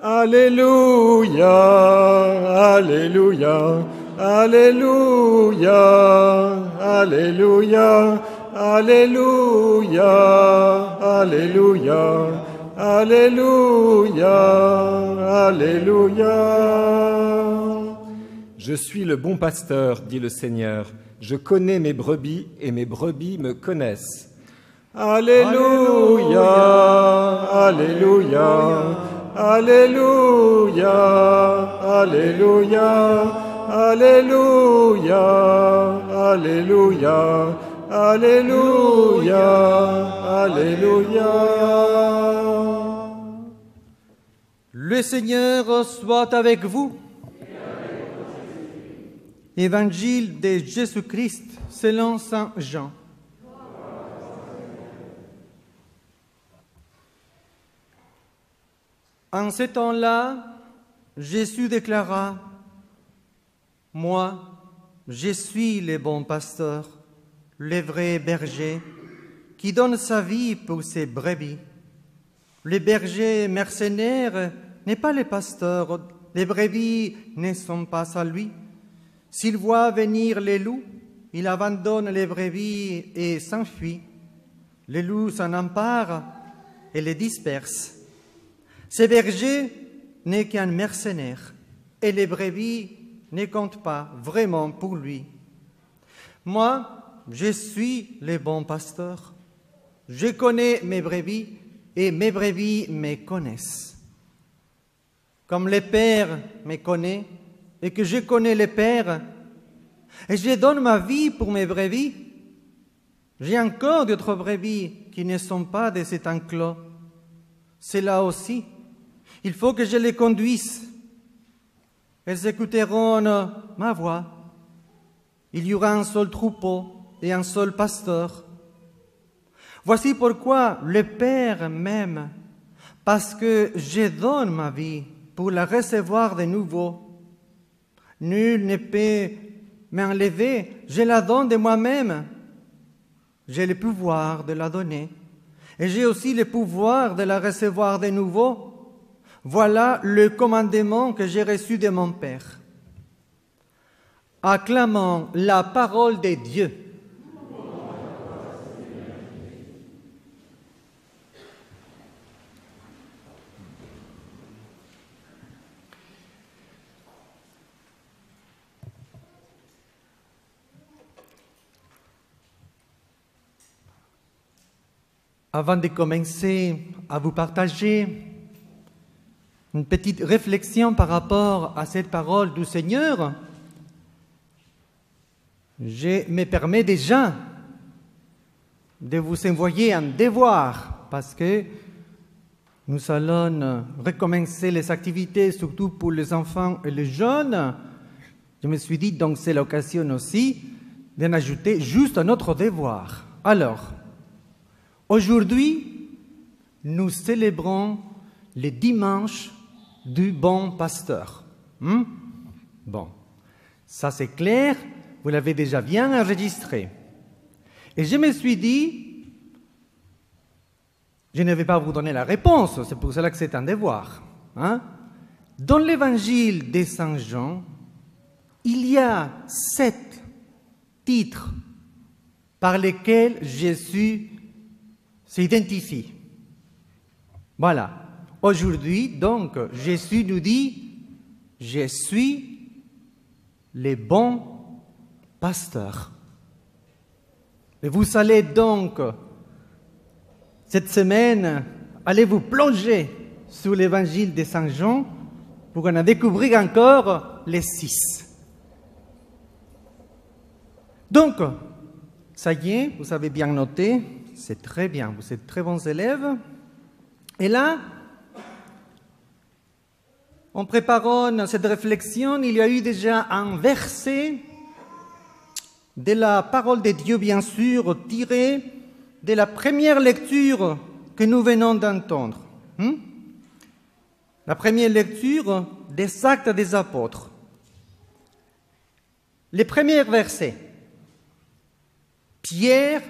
Alléluia, Alléluia, Alléluia, Alléluia, Alléluia, Alléluia, Alléluia, Alléluia. Je suis le bon pasteur, dit le Seigneur. Je connais mes brebis et mes brebis me connaissent. Alléluia, Alléluia, Alléluia, Alléluia, Alléluia, Alléluia, Alléluia, Alléluia. Le Seigneur soit avec vous. Évangile de Jésus-Christ selon saint Jean. En ce temps-là, Jésus déclara, « Moi, je suis le bon pasteur, le vrai berger, qui donne sa vie pour ses brebis. Le berger mercenaire n'est pas le pasteur, les brebis ne sont pas à lui. S'il voit venir les loups, il abandonne les brebis et s'enfuit. Les loups s'en emparent et les dispersent. Ce berger n'est qu'un mercenaire et les brebis ne comptent pas vraiment pour lui. Moi, je suis le bon pasteur. Je connais mes brebis et mes brebis me connaissent. Comme le Père me connaît et que je connais le Père, et je donne ma vie pour mes brebis, j'ai encore d'autres brebis qui ne sont pas de cet enclos. C'est là aussi. Il faut que je les conduise. Elles écouteront ma voix. Il y aura un seul troupeau et un seul pasteur. Voici pourquoi le Père m'aime, parce que je donne ma vie pour la recevoir de nouveau. Nul ne peut m'enlever, je la donne de moi-même. J'ai le pouvoir de la donner et j'ai aussi le pouvoir de la recevoir de nouveau. Voilà le commandement que j'ai reçu de mon Père. Acclamons la parole de Dieu. Avant de commencer à vous partager une petite réflexion par rapport à cette parole du Seigneur, je me permets déjà de vous envoyer un devoir parce que nous allons recommencer les activités, surtout pour les enfants et les jeunes. Je me suis dit, donc c'est l'occasion aussi d'en ajouter juste un autre devoir. Alors, aujourd'hui, nous célébrons le dimanche du bon pasteur. Bon, ça c'est clair, vous l'avez déjà bien enregistré. Et je me suis dit, je ne vais pas vous donner la réponse, c'est pour cela que c'est un devoir. Dans l'évangile de Saint Jean, il y a 7 titres par lesquels Jésus s'identifie. Voilà. Aujourd'hui, donc, Jésus nous dit « Je suis le bon pasteur ». Et vous allez donc, cette semaine, aller vous plonger sur l'évangile de Saint Jean pour en découvrir encore les 6. Donc, ça y est, vous avez bien noté, c'est très bien, vous êtes très bons élèves. Et là, en préparant cette réflexion, il y a eu déjà un verset de la parole de Dieu, bien sûr, tiré de la première lecture que nous venons d'entendre. La première lecture des Actes des Apôtres. Les premiers versets. Pierre,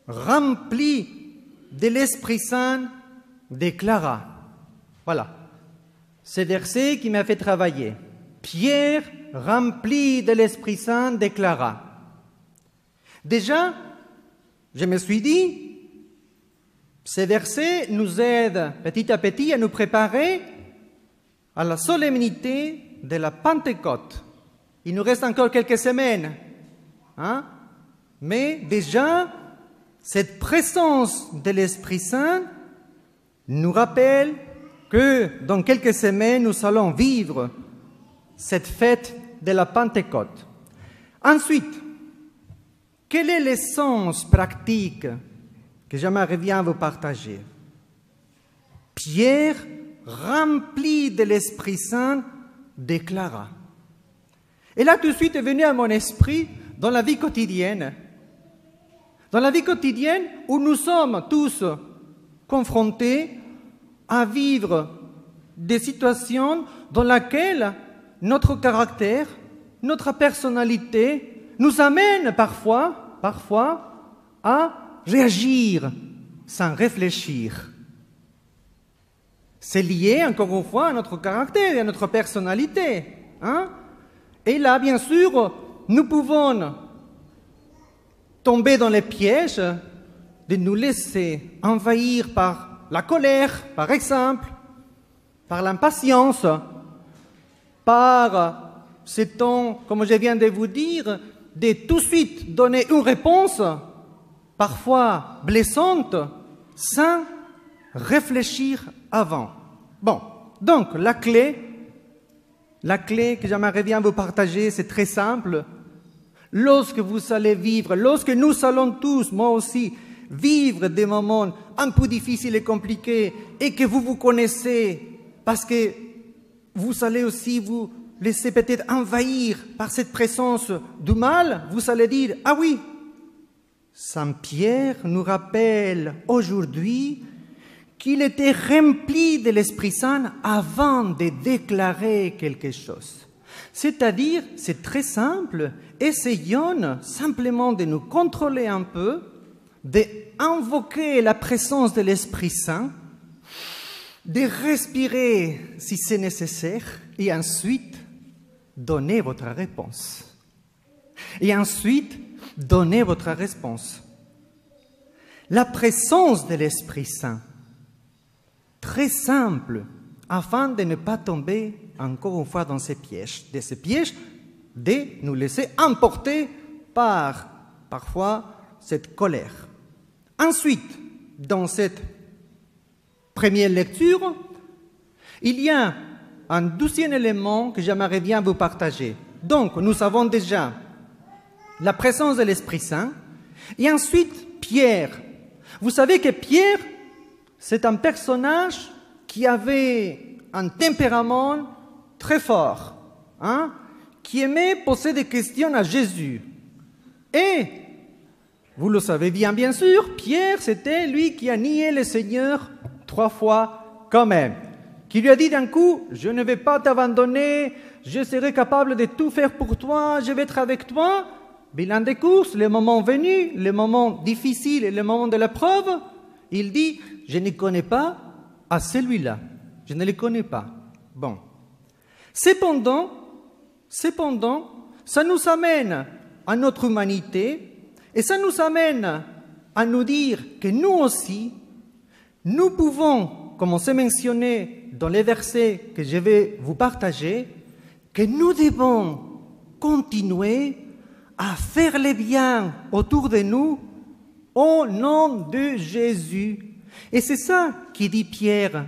rempli de l'Esprit Saint, déclara. Voilà. ce verset qui m'a fait travailler. Pierre, rempli de l'Esprit Saint, déclara. Déjà, je me suis dit, ces versets nous aident petit à petit à nous préparer à la solennité de la Pentecôte. Il nous reste encore quelques semaines, hein? Mais déjà, cette présence de l'Esprit Saint nous rappelle que dans quelques semaines, nous allons vivre cette fête de la Pentecôte. Ensuite, quel est l'essence pratique que j'aimerais bien vous partager? Pierre, rempli de l'Esprit Saint, déclara. Et là, tout de suite est venu à mon esprit dans la vie quotidienne. Dans la vie quotidienne où nous sommes tous confrontés à vivre des situations dans lesquelles notre caractère, notre personnalité nous amène parfois à réagir sans réfléchir. C'est lié encore une fois à notre caractère et à notre personnalité, hein? Et là, bien sûr, nous pouvons tomber dans les pièges de nous laisser envahir par la colère, par exemple, par l'impatience, par ce temps, comme je viens de vous dire, de tout de suite donner une réponse, parfois blessante, sans réfléchir avant. Bon, donc la clé que j'aimerais bien vous partager, c'est très simple. Lorsque vous allez vivre, lorsque nous allons tous, moi aussi, vivre des moments un peu difficiles et compliqués et que vous vous connaissez, parce que vous allez aussi vous laisser peut-être envahir par cette présence du mal, vous allez dire, ah oui, Saint Pierre nous rappelle aujourd'hui qu'il était rempli de l'Esprit Saint avant de déclarer quelque chose. C'est-à-dire, c'est très simple, essayons simplement de nous contrôler un peu, d'invoquer la présence de l'Esprit Saint, de respirer si c'est nécessaire, et ensuite, donner votre réponse. Et ensuite, donner votre réponse. La présence de l'Esprit Saint, très simple, afin de ne pas tomber encore une fois dans ces pièges, de nous laisser emporter par, parfois, cette colère. Ensuite, dans cette première lecture, il y a un deuxième élément que j'aimerais bien vous partager. Donc, nous avons déjà la présence de l'Esprit Saint, et ensuite, Pierre. Vous savez que Pierre, c'est un personnage qui avait un tempérament très fort, hein, qui aimait poser des questions à Jésus. Et, vous le savez bien sûr, Pierre, c'était lui qui a nié le Seigneur 3 fois quand même, qui lui a dit d'un coup, je ne vais pas t'abandonner, je serai capable de tout faire pour toi, je vais être avec toi. Bilan des courses, le moment venu, le moment difficile et le moment de l'épreuve, il dit, je ne connais pas à celui-là, je ne le connais pas. Bon. Cependant, ça nous amène à notre humanité et ça nous amène à nous dire que nous aussi, nous pouvons, comme c'est mentionné dans les versets que je vais vous partager, que nous devons continuer à faire le bien autour de nous au nom de Jésus. Et c'est ça qui dit Pierre.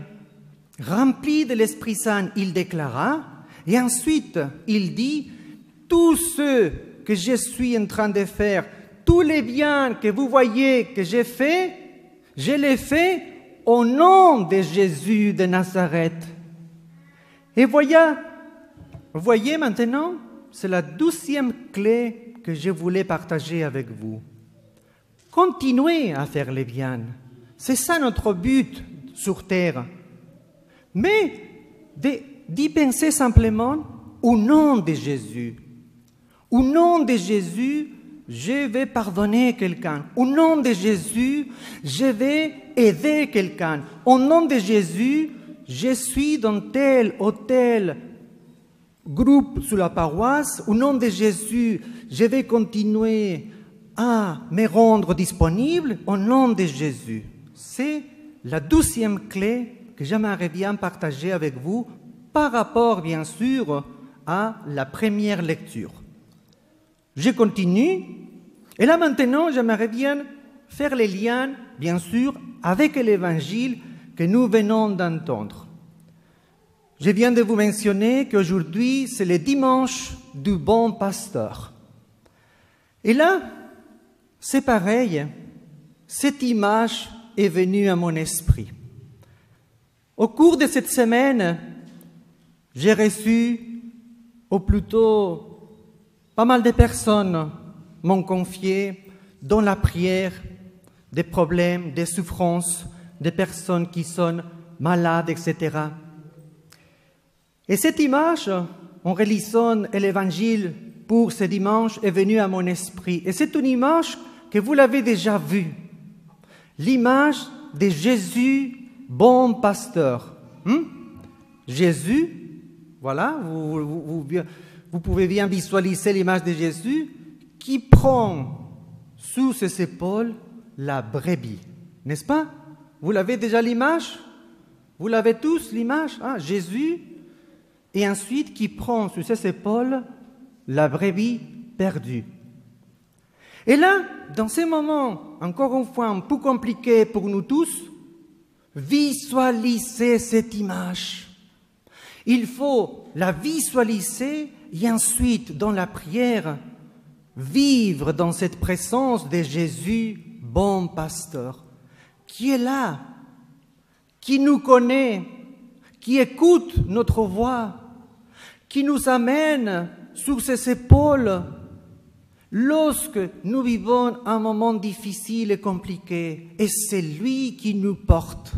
Rempli de l'Esprit Saint, il déclara, et ensuite il dit, tout ce que je suis en train de faire, tous les biens que vous voyez que j'ai fait, je les fais au nom de Jésus de Nazareth. Et voyez maintenant, c'est la 12e clé que je voulais partager avec vous. Continuez à faire les biens. C'est ça notre but sur terre. Mais d'y penser simplement au nom de Jésus. Au nom de Jésus, je vais pardonner quelqu'un. Au nom de Jésus, je vais aider quelqu'un. Au nom de Jésus, je suis dans tel ou tel groupe sous la paroisse, au nom de Jésus, je vais continuer à me rendre disponible au nom de Jésus. C'est la 12e clé que j'aimerais bien partager avec vous par rapport, bien sûr, à la première lecture. Je continue, et là maintenant, j'aimerais bien faire les liens, bien sûr, avec l'évangile que nous venons d'entendre. Je viens de vous mentionner qu'aujourd'hui, c'est le dimanche du bon pasteur. Et là, c'est pareil, cette image est venue à mon esprit. Au cours de cette semaine, j'ai reçu, ou plutôt pas mal de personnes m'ont confié dans la prière des problèmes, des souffrances, des personnes qui sont malades, etc. Et cette image, en relisant l'évangile pour ce dimanche, est venue à mon esprit. Et c'est une image que vous l'avez déjà vue. L'image de Jésus, bon pasteur. Jésus, voilà, vous pouvez bien visualiser l'image de Jésus qui prend sous ses épaules la brebis, n'est-ce pas? Vous l'avez déjà l'image? Vous l'avez tous l'image? Jésus, et ensuite qui prend sous ses épaules la brebis perdue. Et là, dans ces moments, encore une fois, un peu compliqués pour nous tous, visualisez cette image. Il faut la visualiser et ensuite, dans la prière, vivre dans cette présence de Jésus, bon pasteur, qui est là, qui nous connaît, qui écoute notre voix, qui nous amène sur ses épaules lorsque nous vivons un moment difficile et compliqué. Et c'est lui qui nous porte.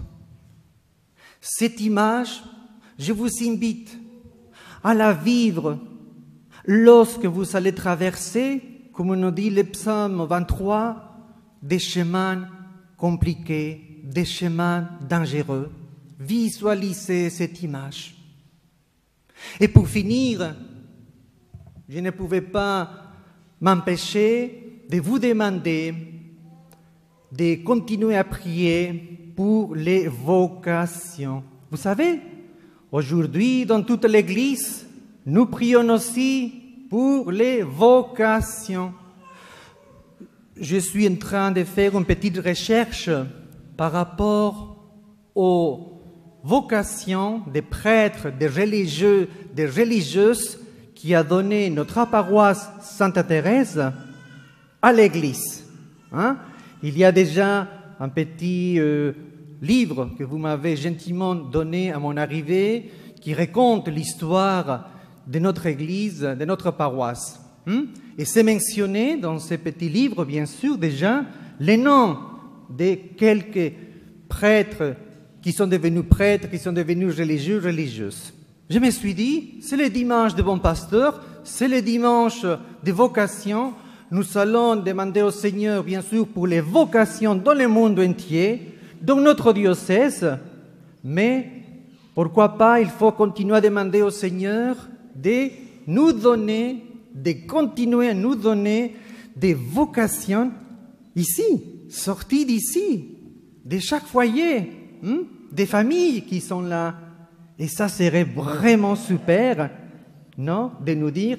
Cette image, je vous invite à la vivre lorsque vous allez traverser, comme nous dit le psaume 23, des chemins compliqués, des chemins dangereux. Visualisez cette image. Et pour finir, je ne pouvais pas m'empêcher de vous demander de continuer à prier pour les vocations. Vous savez, aujourd'hui, dans toute l'Église, nous prions aussi pour les vocations. Je suis en train de faire une petite recherche par rapport aux vocations des prêtres, des religieux, des religieuses qui a donné notre paroisse Sainte Thérèse à l'Église. Il y a déjà un petit livre que vous m'avez gentiment donné à mon arrivée qui raconte l'histoire de notre Église, de notre paroisse. Et c'est mentionné dans ce petit livre, bien sûr, déjà, les noms de quelques prêtres qui sont devenus prêtres, qui sont devenus religieux, religieuses. Je me suis dit, c'est le dimanche de bon pasteur, c'est le dimanche de vocation. Nous allons demander au Seigneur, bien sûr, pour les vocations dans le monde entier, dans notre diocèse, mais pourquoi pas, il faut continuer à demander au Seigneur de nous donner, de continuer à nous donner des vocations ici, sorties d'ici, de chaque foyer, des familles qui sont là. Et ça serait vraiment super, non, de nous dire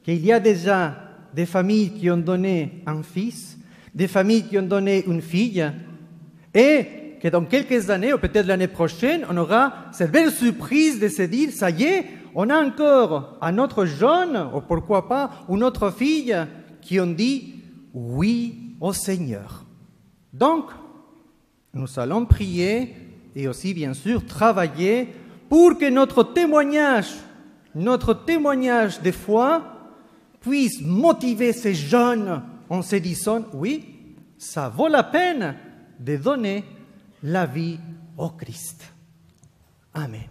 qu'il y a déjà des familles qui ont donné un fils, des familles qui ont donné une fille, et que dans quelques années, ou peut-être l'année prochaine, on aura cette belle surprise de se dire, ça y est, on a encore un autre jeune, ou pourquoi pas, une autre fille, qui ont dit oui au Seigneur. Donc, nous allons prier et aussi, bien sûr, travailler pour que notre témoignage de foi puisse motiver ces jeunes en se disant, oui, ça vaut la peine de donner la vie au Christ. Amen.